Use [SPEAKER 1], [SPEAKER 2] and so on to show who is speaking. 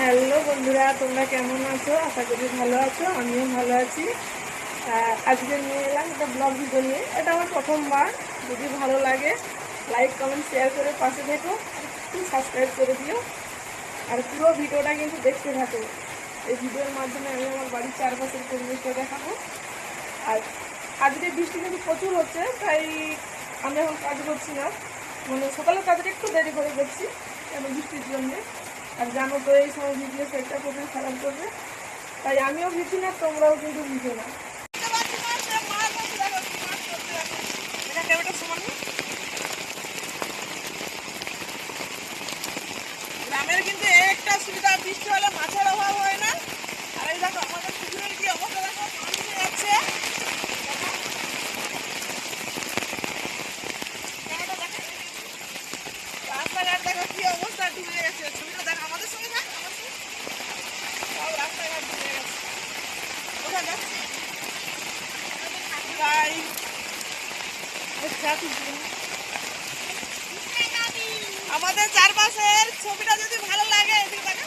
[SPEAKER 1] Hello বন্ধুরা, তোমরা কেমন আছো? আশা করি ভালো আছো। আমিও ভালো আছি। আজকে নিয়ে এলাম একটা ব্লগ ভিডিও নিয়ে। এটা আমার প্রথমবার। যদি ভালো লাগে লাইক কমেন্ট শেয়ার করে পাশে থেকো, একটু সাবস্ক্রাইব করে দিও। আর পুরো ভিডিওটা কিন্তু দেখতে থাকো। এই ভিডিওর মাধ্যমে আমি আমার বাড়ির চারপাশের পরিবেশটা দেখাবো। আর আজকে বৃষ্টি কিন্তু প্রচুর হচ্ছে, তাই আমি এখন কাজ করছি না। মানে সকালের কাজটা একটু দেরি করে করছি কেন বৃষ্টির জন্যে। আর জানো তো এই সময় ভিডিও সেটটা খুবই খারাপ করবে, তাই আমিও ভিজি না, তোমরাও কিন্তু ভিজো না। গ্রামের কিন্তু একটা সুবিধা, বৃষ্টি হলে মাছের অভাব হয় না। আর এই দেখো আমাদের পুকুরের কি অবস্থা, দেখো পানি উঠে যাচ্ছে। রাস্তাঘাট দেখো কি অবস্থা, ডুবে গেছে। ছবিটা দেখো, আমাদের সঙ্গে দেখ, আমার সঙ্গে সব রাস্তাঘাট ডুবে গেছে। কোথায় যাচ্ছে ভাই? আমাদের চারপাশের ছবিটা যদি ভালো লাগে এদিকে দেখো।